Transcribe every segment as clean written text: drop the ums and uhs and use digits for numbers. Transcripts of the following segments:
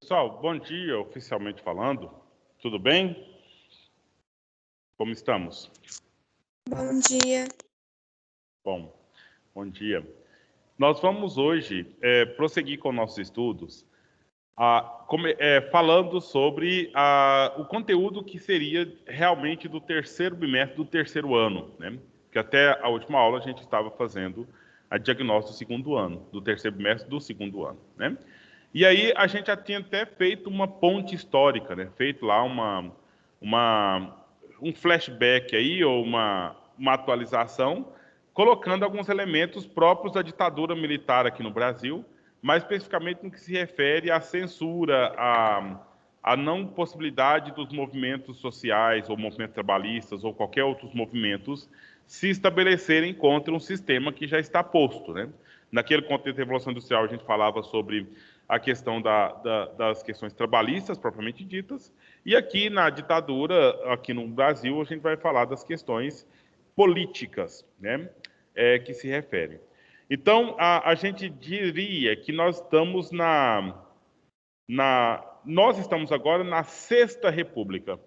Pessoal, bom dia, oficialmente falando. Tudo bem? Como estamos? Bom dia. Bom dia. Nós vamos hoje prosseguir com nossos estudos, falando sobre o conteúdo que seria realmente do terceiro bimestre do terceiro ano, né? Que até a última aula a gente estava fazendo a diagnóstico do segundo ano, do terceiro bimestre do segundo ano, né? E aí a gente já tinha até feito uma ponte histórica, né? Feito lá um flashback aí, ou uma atualização, colocando alguns elementos próprios da ditadura militar aqui no Brasil, mais especificamente no que se refere à censura, à não possibilidade dos movimentos sociais, ou movimentos trabalhistas, ou qualquer outros movimentos, se estabelecerem contra um sistema que já está posto, né? Naquele contexto da Revolução Industrial, a gente falava sobre a questão das questões trabalhistas, propriamente ditas, e aqui na ditadura, aqui no Brasil, a gente vai falar das questões políticas, né, que se referem. Então, a gente diria que nós estamos nós estamos agora na Sexta República.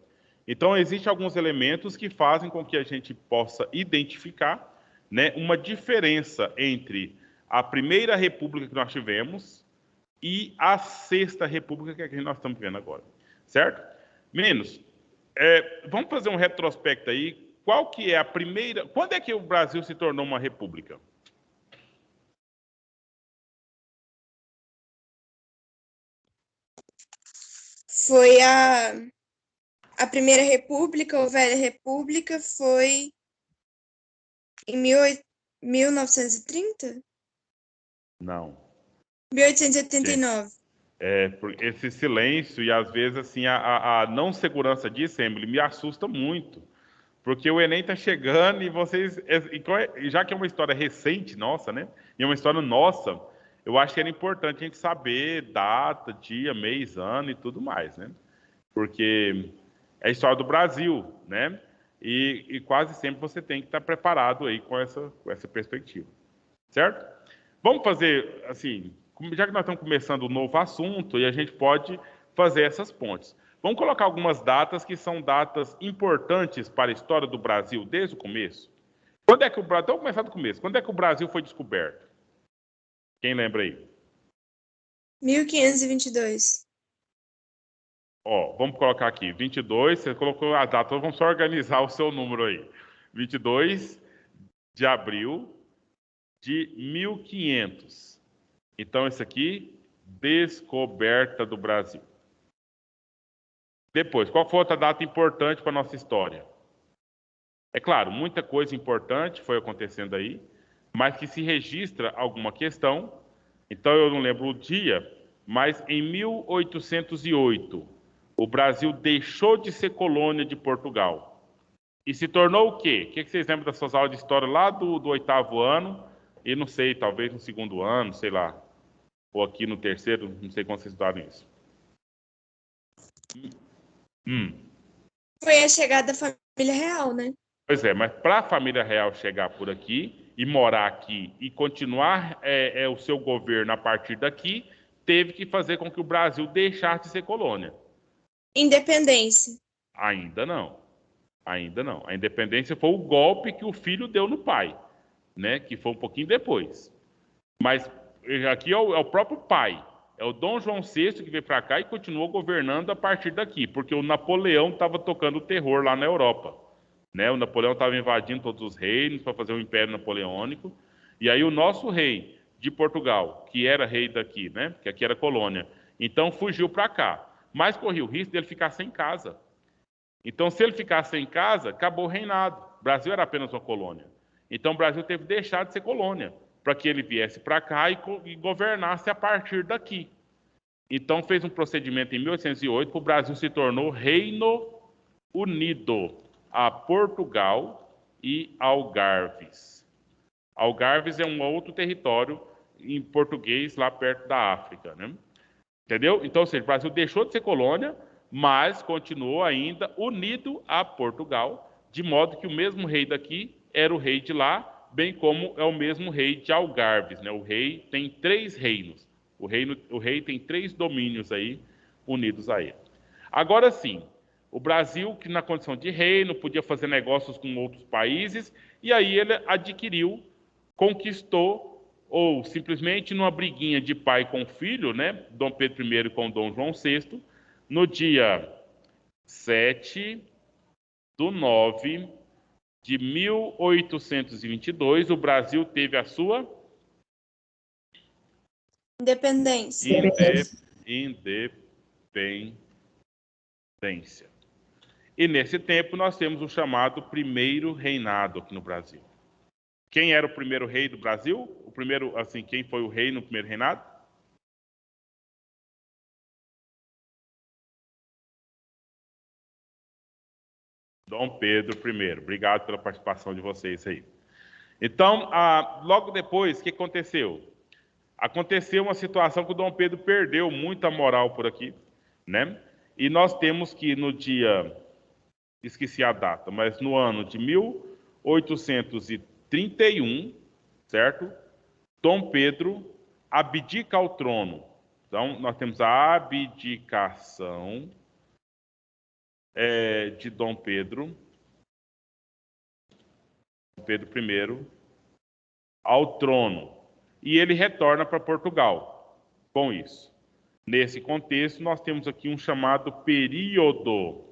Então, existem alguns elementos que fazem com que a gente possa identificar, né, uma diferença entre a Primeira República que nós tivemos e a Sexta República que nós estamos vivendo agora, certo? Meninos, vamos fazer um retrospecto aí. Qual que é a primeira... Quando é que o Brasil se tornou uma república? Foi a Primeira República, ou Velha República, foi em 1930? Não. 1889. Esse silêncio e, às vezes, assim, a não segurança disso, Emily, me assusta muito. Porque o Enem está chegando e vocês... Já que é uma história recente nossa, né? E é uma história nossa, eu acho que era importante a gente saber data, dia, mês, ano e tudo mais, né? Porque é a história do Brasil, né? E quase sempre você tem que estar preparado aí com essa perspectiva, certo? Vamos fazer, assim, já que nós estamos começando um novo assunto, e a gente pode fazer essas pontes. Vamos colocar algumas datas que são datas importantes para a história do Brasil desde o começo. Quando é que o Brasil... Vamos começar do começo. Quando é que o Brasil foi descoberto? Quem lembra aí? 1522. Vamos colocar aqui, 22, você colocou a data, vamos só organizar o seu número aí. 22 de abril de 1500. Então, isso aqui, descoberta do Brasil. Depois, qual foi outra data importante para a nossa história? É claro, muita coisa importante foi acontecendo aí, mas que se registra alguma questão. Então, eu não lembro o dia, mas em 1808, o Brasil deixou de ser colônia de Portugal. E se tornou o quê? O que vocês lembram das suas aulas de história lá do oitavo ano? E não sei, talvez no segundo ano, sei lá. Ou aqui no terceiro, não sei como vocês estudaram isso. Foi a chegada da família real, né? Pois é, mas para a família real chegar por aqui e morar aqui e continuar o seu governo a partir daqui, teve que fazer com que o Brasil deixasse de ser colônia. Independência. Ainda não. Ainda não. A independência foi o golpe que o filho deu no pai, né? Que foi um pouquinho depois. Mas aqui é o próprio pai. É o Dom João VI que veio para cá e continuou governando a partir daqui, porque o Napoleão estava tocando o terror lá na Europa. Né? O Napoleão estava invadindo todos os reinos para fazer o Império Napoleônico. E aí o nosso rei de Portugal, que era rei daqui, né? Que aqui era colônia, então fugiu para cá. Mas corria o risco dele ficar sem casa. Então, se ele ficasse sem casa, acabou o reinado. O Brasil era apenas uma colônia. Então, o Brasil teve que deixar de ser colônia, para que ele viesse para cá e governasse a partir daqui. Então, fez um procedimento em 1808, que o Brasil se tornou Reino Unido a Portugal e Algarves. Algarves é um outro território em português lá perto da África, né? Entendeu? Então, ou seja, o Brasil deixou de ser colônia, mas continuou ainda unido a Portugal, de modo que o mesmo rei daqui era o rei de lá, bem como é o mesmo rei de Algarves, né? O rei tem 3 reinos. O rei tem 3 domínios aí unidos a ele. Agora sim, o Brasil, que na condição de reino, podia fazer negócios com outros países, e aí ele adquiriu, conquistou, ou simplesmente numa briguinha de pai com filho, né, Dom Pedro I com Dom João VI, no dia 7/9/1822, o Brasil teve a sua Independência. independência. E nesse tempo nós temos o chamado primeiro reinado aqui no Brasil. Quem era o primeiro rei do Brasil? O primeiro, assim, quem foi o rei no primeiro reinado? Dom Pedro I. Obrigado pela participação de vocês aí. Então, logo depois, o que aconteceu? Aconteceu uma situação que o Dom Pedro perdeu muita moral por aqui, né? E nós temos que no dia, esqueci a data, mas no ano de 1831, certo? Dom Pedro abdica ao trono. Então, nós temos a abdicação de Dom Pedro I, ao trono. E ele retorna para Portugal com isso. Nesse contexto, nós temos aqui um chamado período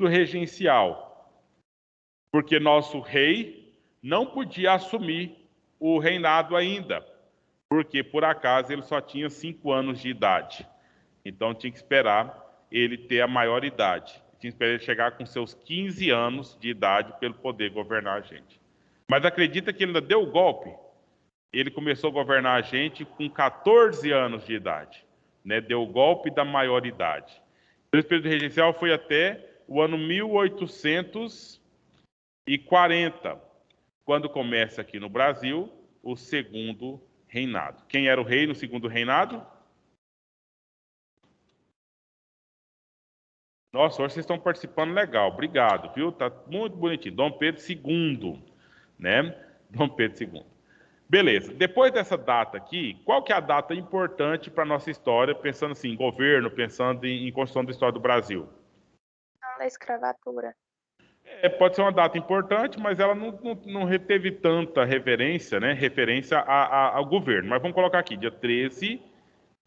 regencial, porque nosso rei não podia assumir o reinado ainda, porque por acaso ele só tinha 5 anos de idade. Então tinha que esperar ele ter a maioridade. Tinha que esperar ele chegar com seus 15 anos de idade para ele poder governar a gente. Mas acredita que ele ainda deu o golpe? Ele começou a governar a gente com 14 anos de idade, né? Deu o golpe da maioridade. Esse período regencial foi até o ano 1840, quando começa aqui no Brasil o segundo reinado. Quem era o rei no segundo reinado? Nossa, hoje vocês estão participando legal, obrigado, viu? Tá muito bonitinho. Dom Pedro II, né? Dom Pedro II. Beleza, depois dessa data aqui, qual que é a data importante para a nossa história, pensando assim, em governo, pensando em construção da história do Brasil? Da escravatura. Pode ser uma data importante, mas ela não teve tanta referência, né? Referência ao governo. Mas vamos colocar aqui, dia 13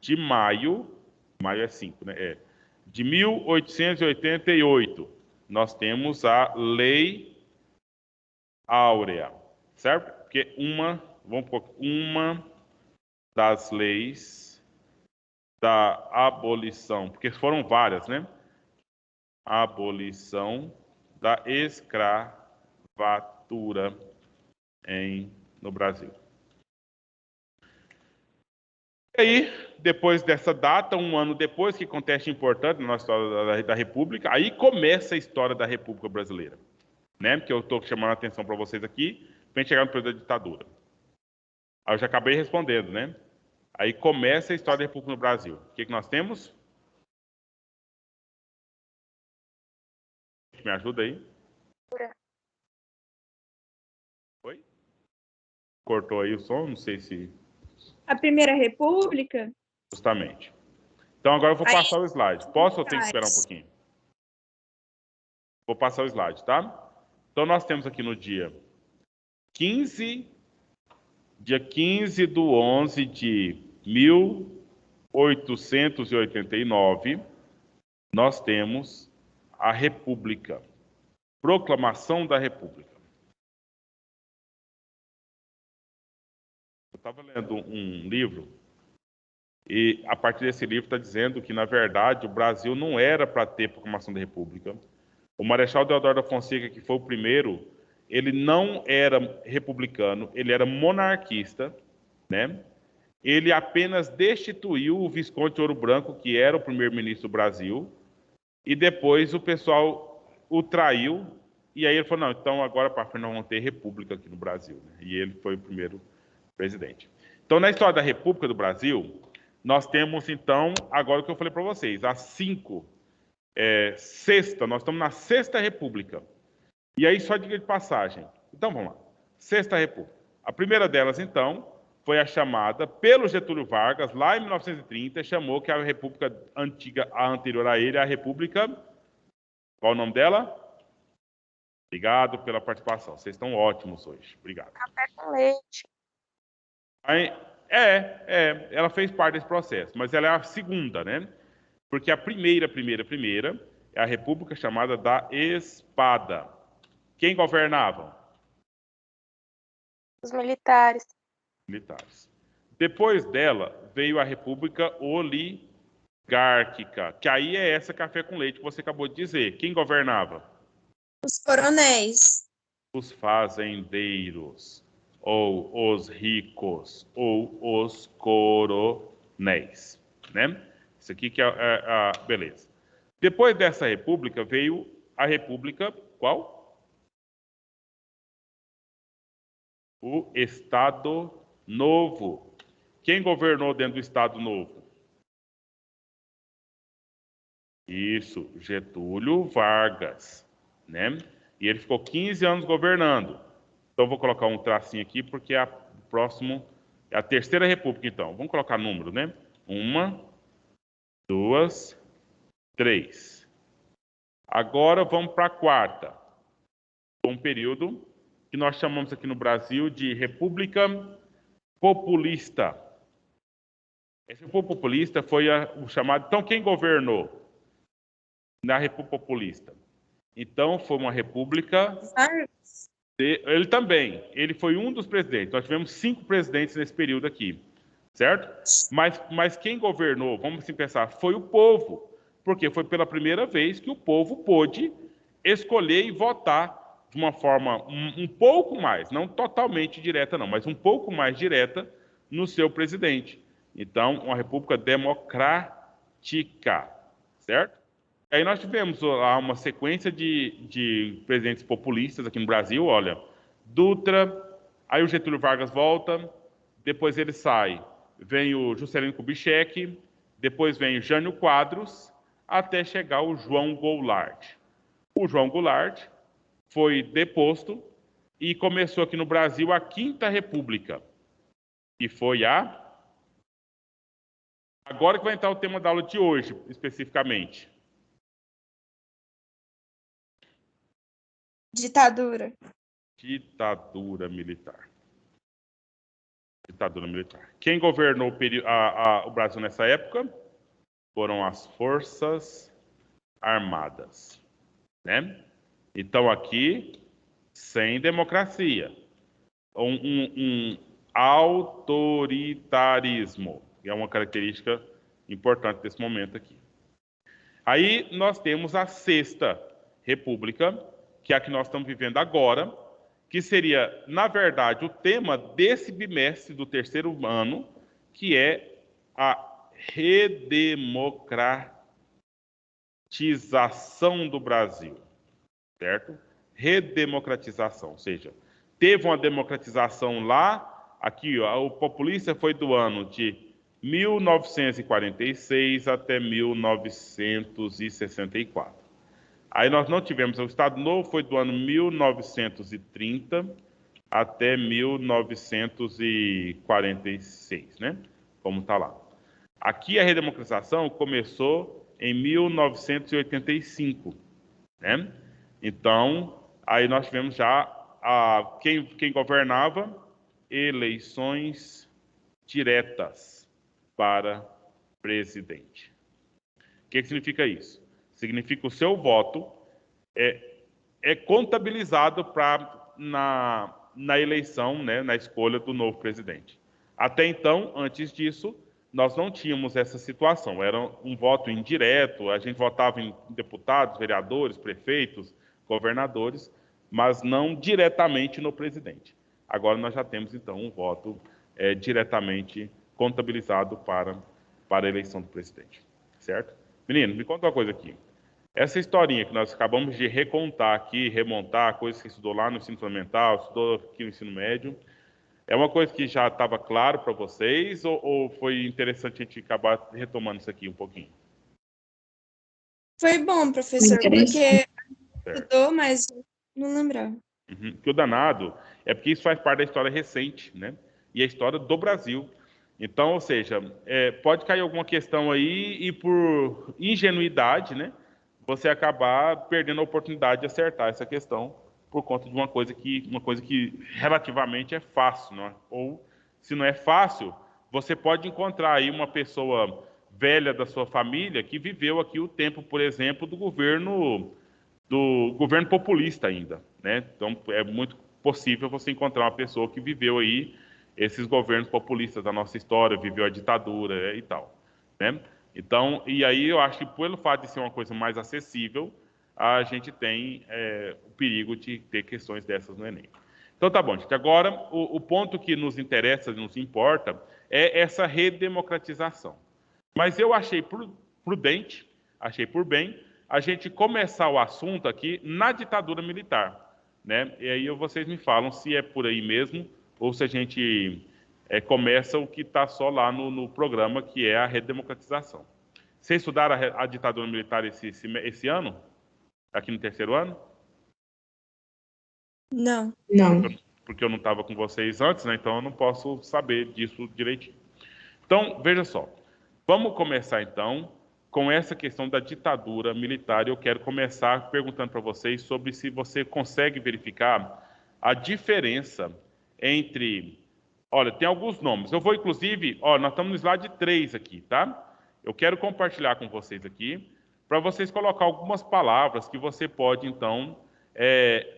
de maio, maio é 5, né? De 1888, nós temos a Lei Áurea, certo? Porque uma das leis da abolição, porque foram várias, né? Abolição da escravatura no Brasil. E aí, depois dessa data, um ano depois, que acontece importante na história da República, aí começa a história da República Brasileira, né? Porque eu estou chamando a atenção para vocês aqui, para a gente chegar no período da ditadura. Aí eu já acabei respondendo, né? Aí começa a história da República no Brasil. O que nós temos? Me ajuda aí. Oi? Cortou aí o som, não sei se... A Primeira República? Justamente. Então agora eu vou passar o slide. Posso ou tenho que esperar um pouquinho? Vou passar o slide, tá? Então nós temos aqui no dia 15 de 11 de 1889, nós temos a República. Proclamação da República. Eu estava lendo um livro e a partir desse livro está dizendo que, na verdade, o Brasil não era para ter proclamação da República. O Marechal Deodoro da Fonseca, que foi o primeiro, ele não era republicano, ele era monarquista, né? Ele apenas destituiu o Visconde de Ouro Branco, que era o primeiro-ministro do Brasil, e depois o pessoal o traiu, e aí ele falou, não, então agora para frente nós vamos ter república aqui no Brasil, né? E ele foi o primeiro presidente. Então, na história da República do Brasil, nós temos, então, agora o que eu falei para vocês, as 5, sexta, nós estamos na Sexta República. E aí, só diga de passagem. Então, vamos lá. Sexta República. A primeira delas, então, foi a chamada pelo Getúlio Vargas, lá em 1930, chamou que a República antiga, a anterior a ele, a República... Qual o nome dela? Obrigado pela participação. Vocês estão ótimos hoje. Obrigado. Café com leite. Aí, ela fez parte desse processo, mas ela é a segunda, né? Porque a primeira é a República chamada da Espada. Quem governava? Os militares. Militares. Depois dela veio a República Oligárquica, que aí é essa café com leite que você acabou de dizer. Quem governava? Os coronéis. Os fazendeiros, ou os ricos, ou os coronéis, né? Isso aqui que é a beleza. Depois dessa república veio a república, qual? O Estado Novo. Quem governou dentro do Estado Novo? Isso, Getúlio Vargas, né? E ele ficou 15 anos governando. Então, vou colocar um tracinho aqui, porque é a terceira república, então. Vamos colocar número, né? 1, 2, 3. Agora, vamos para a quarta. Um período que nós chamamos aqui no Brasil de República Populista. Esse República Populista foi o chamado... Então, quem governou na República Populista? Então, foi uma república... Vargas. Ele também. Ele foi um dos presidentes. Nós tivemos 5 presidentes nesse período aqui, certo? Mas quem governou, vamos assim pensar, foi o povo. Porque foi pela primeira vez que o povo pôde escolher e votar de uma forma um pouco mais, não totalmente direta não, mas um pouco mais direta no seu presidente. Então, uma república democrática, certo? Aí nós tivemos lá uma sequência de presidentes populistas aqui no Brasil, olha, Dutra, aí o Getúlio Vargas volta, depois ele sai, vem o Juscelino Kubitschek, depois vem o Jânio Quadros, até chegar o João Goulart. O João Goulart foi deposto e começou aqui no Brasil a Quinta República, que foi Agora que vai entrar o tema da aula de hoje, especificamente. Ditadura. Ditadura militar. Ditadura militar. Quem governou o Brasil nessa época foram as Forças Armadas, né? Então aqui, sem democracia, um autoritarismo, que é uma característica importante desse momento aqui. Aí nós temos a Sexta República, que é a que nós estamos vivendo agora, que seria, na verdade, o tema desse bimestre do terceiro ano, que é a redemocratização do Brasil, certo? Redemocratização, ou seja, teve uma democratização lá, aqui, ó, o populista foi do ano de 1946 até 1964. Aí nós não tivemos, o Estado Novo foi do ano 1930 até 1946, né? Como está lá. Aqui a redemocratização começou em 1985, né? Então, aí nós tivemos já quem governava eleições diretas para presidente. O que significa isso? Significa que o seu voto é contabilizado na eleição, né, na escolha do novo presidente. Até então, antes disso, nós não tínhamos essa situação. Era um voto indireto, a gente votava em deputados, vereadores, prefeitos, governadores, mas não diretamente no presidente. Agora nós já temos, então, um voto diretamente contabilizado para a eleição do presidente. Certo? Menino, me conta uma coisa aqui. Essa historinha que nós acabamos de recontar aqui, remontar, coisas que estudou lá no ensino fundamental, estudou aqui no ensino médio, é uma coisa que já estava claro para vocês ou foi interessante a gente acabar retomando isso aqui um pouquinho? Foi bom, professor, porque Certo. estudou, mas não lembrava. Uhum. Porque o danado é porque isso faz parte da história recente, né? e a história do Brasil. Então, ou seja, pode cair alguma questão aí e por ingenuidade, né, você acabar perdendo a oportunidade de acertar essa questão por conta de uma coisa que relativamente é fácil, não é? Ou se não é fácil, você pode encontrar aí uma pessoa velha da sua família que viveu aqui o tempo, por exemplo, do governo populista ainda, né? Então é muito possível você encontrar uma pessoa que viveu aí esses governos populistas da nossa história, viveu a ditadura e tal, né? Então, e aí eu acho que pelo fato de ser uma coisa mais acessível, a gente tem o perigo de ter questões dessas no Enem. Então tá bom, gente. Agora, o ponto que nos interessa, nos importa, é essa redemocratização. Mas eu achei prudente, achei por bem, a gente começar o assunto aqui na ditadura militar, né? E aí vocês me falam se é por aí mesmo ou se a gente começa o que está só lá no programa, que é a redemocratização. Vocês estudaram a ditadura militar esse ano? Aqui no terceiro ano? Não. Não. Porque eu não estava com vocês antes, né? Então eu não posso saber disso direitinho. Então, veja só. Vamos começar, então, com essa questão da ditadura militar. Eu quero começar perguntando para vocês sobre se você consegue verificar a diferença entre... Olha, tem alguns nomes. Eu vou, inclusive... Ó, nós estamos no slide 3 aqui, tá? Eu quero compartilhar com vocês aqui, para vocês colocar algumas palavras que você pode, então,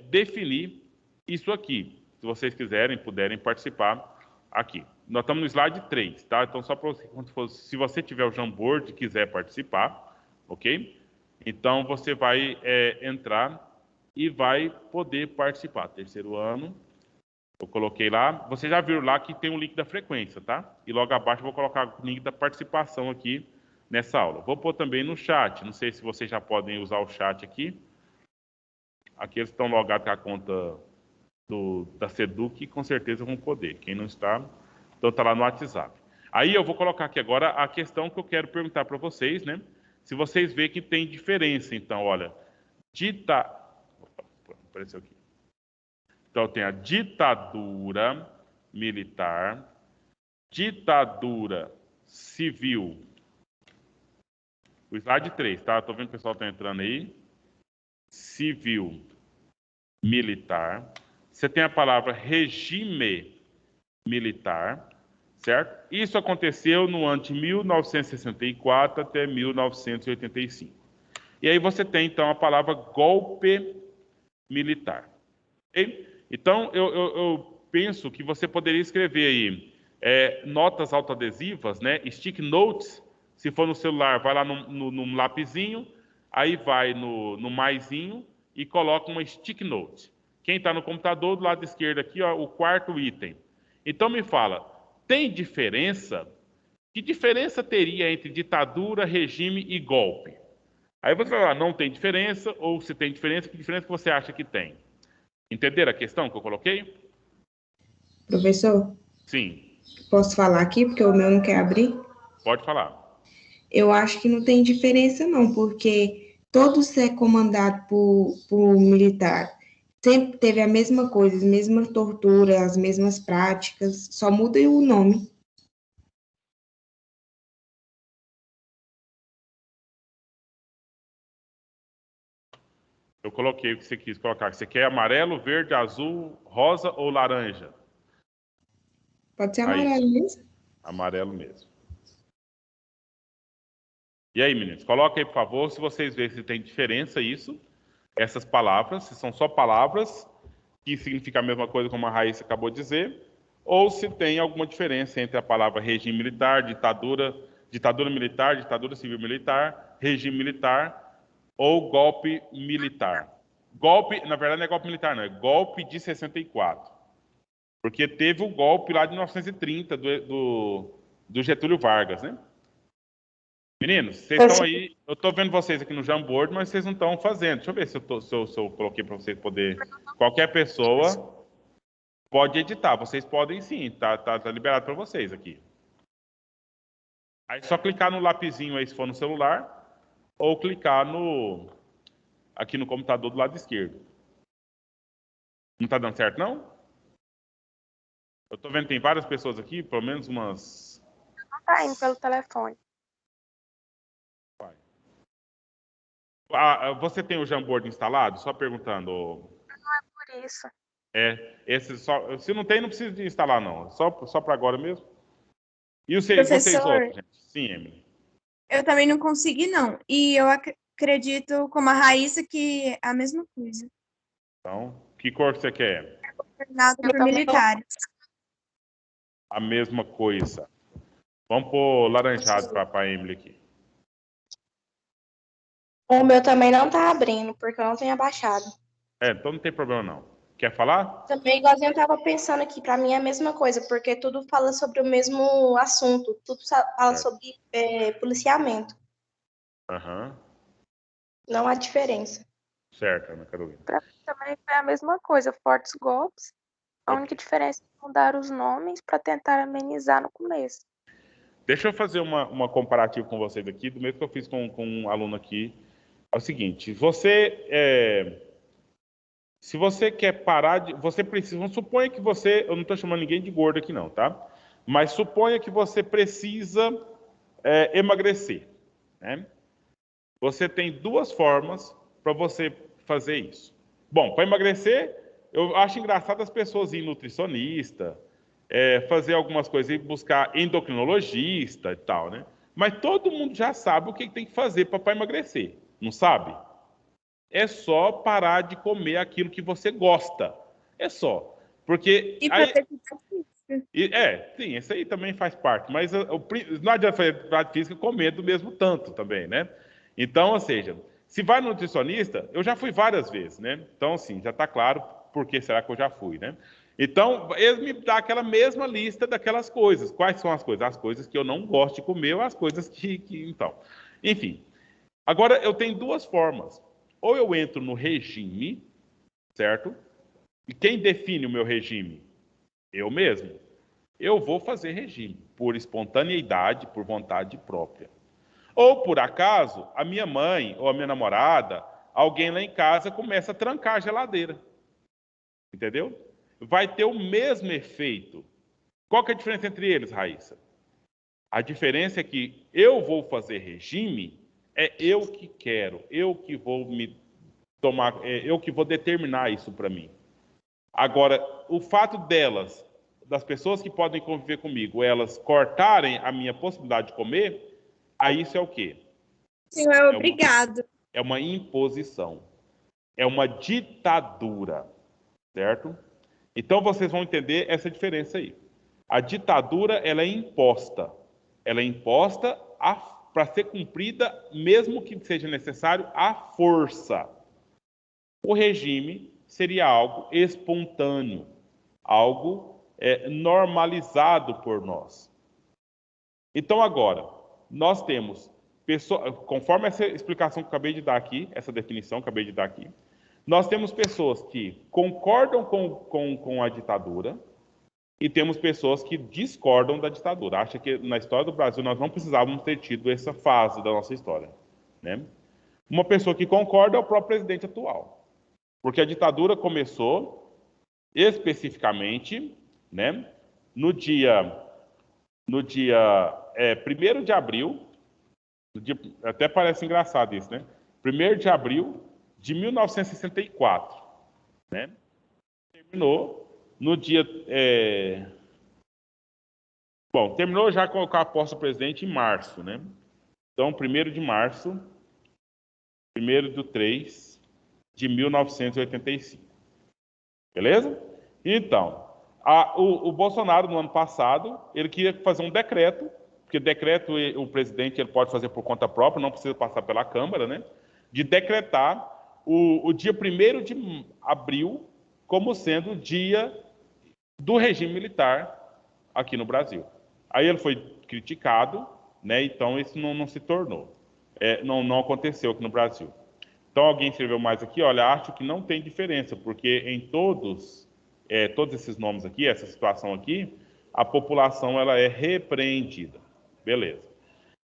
definir isso aqui. Se vocês quiserem, puderem participar aqui. Nós estamos no slide 3, tá? Então, só para você, se você tiver o Jamboard e quiser participar, ok? Então, você vai entrar e vai poder participar. Terceiro ano, eu coloquei lá. Você já viu lá que tem um link da frequência, tá? E logo abaixo eu vou colocar o link da participação aqui nessa aula. Vou pôr também no chat. Não sei se vocês já podem usar o chat aqui. Aqueles que estão logados com a conta da Seduc, com certeza vão poder. Quem não está, então está lá no WhatsApp. Aí eu vou colocar aqui agora a questão que eu quero perguntar para vocês, né? Se vocês veem que tem diferença, então, olha, apareceu aqui. Então tem a ditadura militar, ditadura civil. O slide 3, tá? Estou vendo que o pessoal está entrando aí. Civil, militar. Você tem a palavra regime militar, certo? Isso aconteceu no ano de 1964 até 1985. E aí você tem, então, a palavra golpe militar. Okay? Então, eu penso que você poderia escrever aí notas autoadesivas, né? Stick notes, se for no celular, vai lá no lapisinho, aí vai no maisinho e coloca uma stick note. Quem está no computador, do lado esquerdo aqui, ó, o quarto item. Então me fala, tem diferença? Que diferença teria entre ditadura, regime e golpe? Aí você vai falar, não tem diferença, ou se tem diferença, que diferença que você acha que tem? Entenderam a questão que eu coloquei? Professor, Sim, posso falar aqui, porque o meu não quer abrir? pode falar. Eu acho que não tem diferença, não, porque todos é comandado por militar. Sempre teve a mesma coisa, as mesmas torturas, as mesmas práticas, só muda o nome. Eu coloquei o que você quis colocar. Você quer amarelo, verde, azul, rosa ou laranja? Pode ser Aí, amarelo mesmo? amarelo mesmo. E aí, meninos, coloca aí, por favor, se vocês verem se tem diferença isso, essas palavras, se são só palavras que significam a mesma coisa como a Raíssa acabou de dizer, ou se tem alguma diferença entre a palavra regime militar, ditadura militar, ditadura civil militar, regime militar ou golpe militar. Golpe, na verdade, não é golpe militar, não, é golpe de 64. Porque teve o golpe lá de 1930 do Getúlio Vargas, né? Meninos, vocês estão aí, eu estou vendo vocês aqui no Jamboard, mas vocês não estão fazendo. Deixa eu ver se eu coloquei para vocês poder. Qualquer pessoa pode editar, vocês podem sim, tá liberado para vocês aqui. Aí é só clicar no lapisinho aí se for no celular, ou clicar aqui no computador do lado esquerdo. Não está dando certo, não? Eu tô vendo que tem várias pessoas aqui, pelo menos umas... Não tá indo pelo telefone. Vai. Você tem o Jamboard instalado? Só perguntando. Por isso. Esse só, se não tem, não precisa de instalar, não. Só para agora mesmo. E vocês Professor, outros, gente? Sim, Emily. eu também não consegui, não. E eu acredito, como a Raíssa, que é a mesma coisa. Então, que cor você quer? Governado Eu por também não. militares. A mesma coisa. Vamos pôr laranjado para a Emily aqui. O meu também não tá abrindo, porque eu não tenho abaixado. Então não tem problema, não. Quer falar? Também, igualzinho eu tava pensando aqui, pra mim é a mesma coisa, porque tudo fala sobre o mesmo assunto, tudo fala Certo. sobre policiamento. Aham. Não há diferença. Certo, Ana Carolina. Pra mim também foi a mesma coisa, fortes golpes. A única diferença é mudar os nomes para tentar amenizar no começo. Deixa eu fazer uma comparativa com vocês aqui, do mesmo que eu fiz com um aluno aqui. É o seguinte, se você quer parar de... Você precisa... Suponha que você... Eu não estou chamando ninguém de gordo aqui não, tá? Mas suponha que você precisa emagrecer, né? Você tem duas formas para você fazer isso. Bom, para emagrecer, eu acho engraçado as pessoas irem nutricionista, fazer algumas coisas e buscar endocrinologista e tal, né? Mas todo mundo já sabe o que tem que fazer para emagrecer, não sabe? É só parar de comer aquilo que você gosta. É só. Porque E aí, fazer atividade física. sim, isso aí também faz parte. Mas não adianta fazer atividade física comendo do mesmo tanto também, né? Então, ou seja, se vai no nutricionista, eu já fui várias vezes, né? Então, assim, já está claro por que será que eu já fui, né? Então, ele me dá aquela mesma lista daquelas coisas. Quais são as coisas? As coisas que eu não gosto de comer ou as coisas então. Enfim. Agora, eu tenho duas formas. Ou eu entro no regime, certo? E quem define o meu regime? Eu mesmo. Eu vou fazer regime por espontaneidade, por vontade própria. Ou, por acaso, a minha mãe ou a minha namorada, alguém lá em casa começa a trancar a geladeira. Entendeu? Vai ter o mesmo efeito. Qual que é a diferença entre eles, Raíssa? A diferença é que eu vou fazer regime, é eu que quero, eu que vou me tomar, eu que vou determinar isso para mim. Agora, o fato das pessoas que podem conviver comigo, elas cortarem a minha possibilidade de comer, aí isso é o quê? Senhor é obrigado. É uma imposição. É uma ditadura, certo? Então vocês vão entender essa diferença aí. A ditadura, ela é imposta. Ela é imposta para ser cumprida, mesmo que seja necessário, à força. O regime seria algo espontâneo, algo normalizado por nós. Então, agora, nós temos, conforme essa explicação que eu acabei de dar aqui, essa definição que eu acabei de dar aqui, nós temos pessoas que concordam com a ditadura e temos pessoas que discordam da ditadura. Acha que na história do Brasil nós não precisávamos ter tido essa fase da nossa história, né? Uma pessoa que concorda é o próprio presidente atual. Porque a ditadura começou especificamente, né, no dia 1º de abril, até parece engraçado isso, né? 1º de abril de 1964, né? Terminou no dia... Bom, terminou já com a posse do presidente em março, né? Então, 1º de março, 1º de 3 de 1985. Beleza? Então, o Bolsonaro, no ano passado, ele queria fazer um decreto, porque decreto o presidente ele pode fazer por conta própria, não precisa passar pela Câmara, né? De decretar o dia 1º de abril como sendo o dia do regime militar aqui no Brasil. Aí ele foi criticado, né? Então isso não se tornou. Não aconteceu aqui no Brasil. Então alguém escreveu mais aqui, olha, acho que não tem diferença, porque em todos esses nomes aqui, essa situação aqui, a população ela é repreendida. Beleza.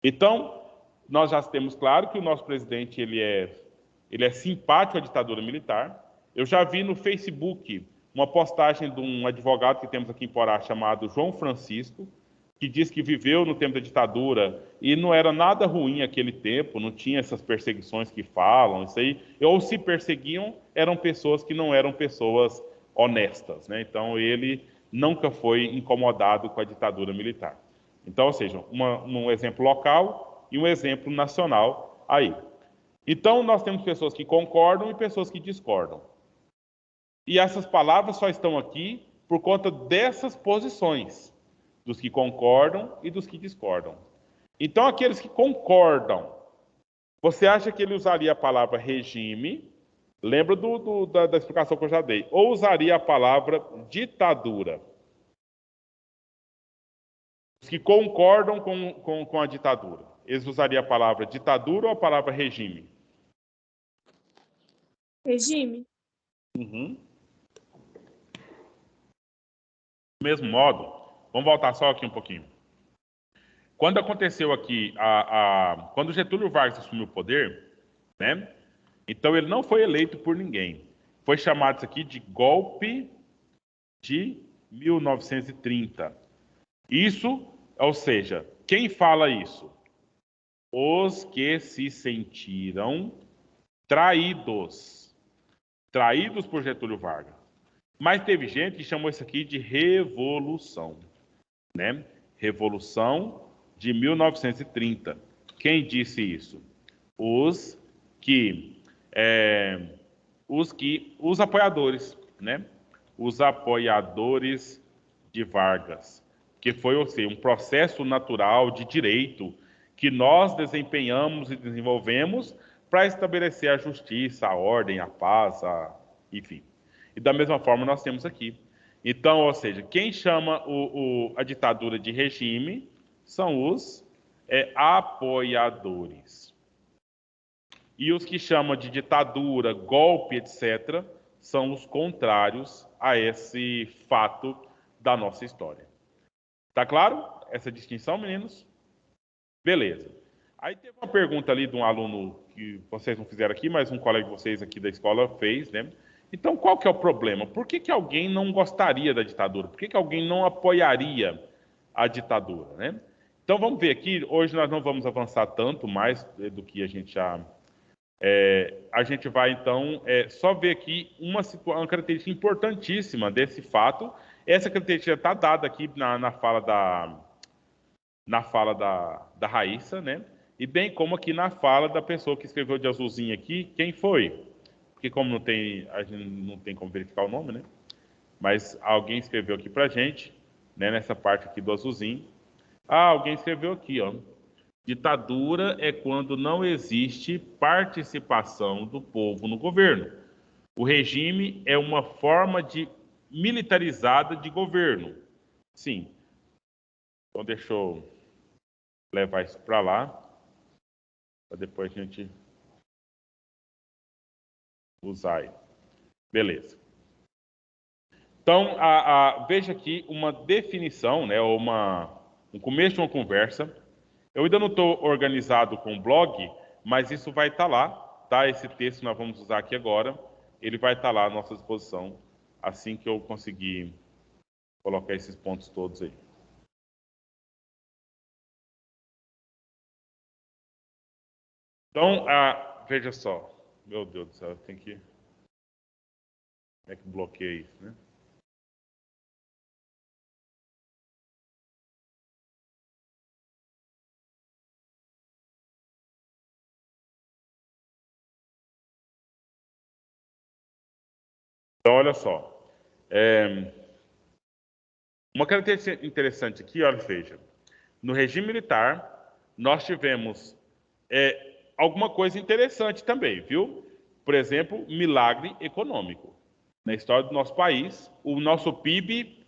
Então, nós já temos claro que o nosso presidente ele é simpático à ditadura militar. Eu já vi no Facebook uma postagem de um advogado que temos aqui em Porá chamado João Francisco, que diz que viveu no tempo da ditadura e não era nada ruim aquele tempo, não tinha essas perseguições que falam, isso aí, ou se perseguiam, eram pessoas que não eram pessoas honestas, né? Então ele nunca foi incomodado com a ditadura militar. Então, ou seja, um exemplo local e um exemplo nacional aí. Então, nós temos pessoas que concordam e pessoas que discordam. E essas palavras só estão aqui por conta dessas posições, dos que concordam e dos que discordam. Então, aqueles que concordam, você acha que ele usaria a palavra regime? Lembra da explicação que eu já dei. Ou usaria a palavra ditadura? Os que concordam com a ditadura, eles usariam a palavra ditadura ou a palavra regime? Regime. Uhum. Do mesmo modo, vamos voltar só aqui um pouquinho. Quando aconteceu aqui, quando Getúlio Vargas assumiu o poder, né? Então ele não foi eleito por ninguém. Foi chamado isso aqui de golpe de 1930. Isso, ou seja, quem fala isso? Os que se sentiram traídos. Traídos por Getúlio Vargas. Mas teve gente que chamou isso aqui de revolução, né? Revolução de 1930. Quem disse isso? Os apoiadores, né? Os apoiadores de Vargas, que foi, ou seja, um processo natural de direito que nós desempenhamos e desenvolvemos para estabelecer a justiça, a ordem, a paz, enfim. E da mesma forma nós temos aqui. Então, ou seja, quem chama a ditadura de regime são os apoiadores. E os que chamam de ditadura, golpe, etc., são os contrários a esse fato da nossa história. Tá claro? Essa distinção, meninos? Beleza. Aí teve uma pergunta ali de um aluno que vocês não fizeram aqui, mas um colega de vocês aqui da escola fez, né? Então, qual que é o problema? Por que alguém não gostaria da ditadura? Por que alguém não apoiaria a ditadura, né? Então, vamos ver aqui. Hoje nós não vamos avançar tanto mais do que a gente já... a gente vai, então, só ver aqui uma característica importantíssima desse fato. Essa característica está dada aqui na fala da Raíssa, né? E bem como aqui na fala da pessoa que escreveu de azulzinho aqui, quem foi? Porque como a gente não tem como verificar o nome, né? Mas alguém escreveu aqui pra gente, né, nessa parte aqui do azulzinho. Alguém escreveu aqui, ó. Ditadura é quando não existe participação do povo no governo. O regime é uma forma militarizada de governo. Sim. Então deixa eu levar isso para lá, para depois a gente usar aí. Beleza. Então, veja aqui uma definição, né, ou um começo de uma conversa. Eu ainda não estou organizado com o blog, mas isso vai estar lá, tá? Esse texto nós vamos usar aqui agora. Ele vai estar lá à nossa disposição, assim que eu conseguir colocar esses pontos todos aí. Então, veja só. Meu Deus do céu, tem que... Como é que bloqueia isso, né? Então, olha só. Uma característica interessante aqui, olha, veja. No regime militar, nós tivemos alguma coisa interessante também, viu? Por exemplo, milagre econômico. Na história do nosso país, o nosso PIB,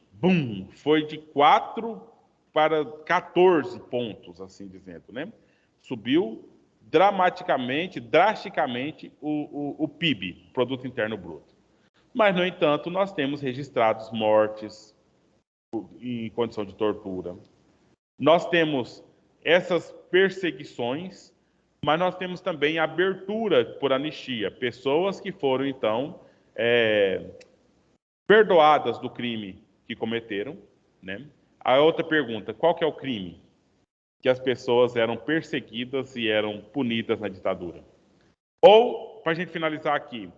foi de 4 para 14 pontos, assim dizendo, né? Subiu drasticamente o PIB, Produto Interno Bruto. Mas, no entanto, nós temos registrados mortes em condição de tortura. Nós temos essas perseguições, mas nós temos também a abertura por anistia. Pessoas que foram, então, perdoadas do crime que cometeram, né? A outra pergunta, qual que é o crime? Que as pessoas eram perseguidas e eram punidas na ditadura. Ou, para a gente finalizar aqui,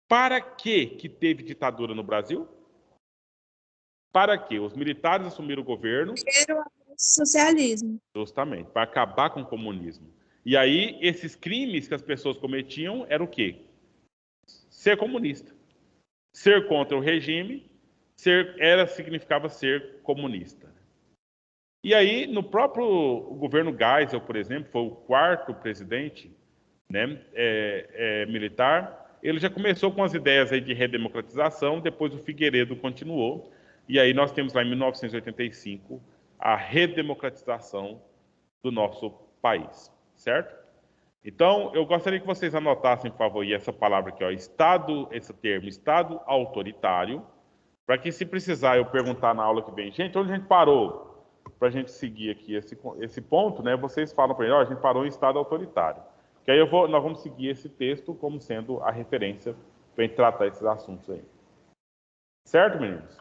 para que teve ditadura no Brasil? Para que os militares assumiram o governo? Primeiro, socialismo. Justamente, para acabar com o comunismo. E aí, esses crimes que as pessoas cometiam eram o quê? Ser comunista. Ser contra o regime significava ser comunista. E aí, no próprio governo Geisel, por exemplo, foi o quarto presidente, né, militar, ele já começou com as ideias aí de redemocratização, depois o Figueiredo continuou, e aí nós temos lá em 1985 a redemocratização do nosso país, certo? Então, eu gostaria que vocês anotassem, por favor, essa palavra aqui, ó, Estado, esse termo, Estado autoritário, para que se precisar eu perguntar na aula que vem, gente, onde a gente parou? Para a gente seguir aqui esse ponto, né? Vocês falam para ele, ó, a gente parou em Estado autoritário. Que aí nós vamos seguir esse texto como sendo a referência para a gente tratar esses assuntos aí. Certo, meninos?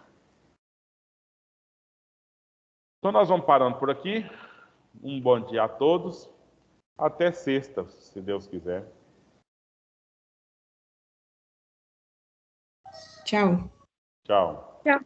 Então nós vamos parando por aqui. Um bom dia a todos. Até sexta, se Deus quiser. Tchau. Tchau. Tchau.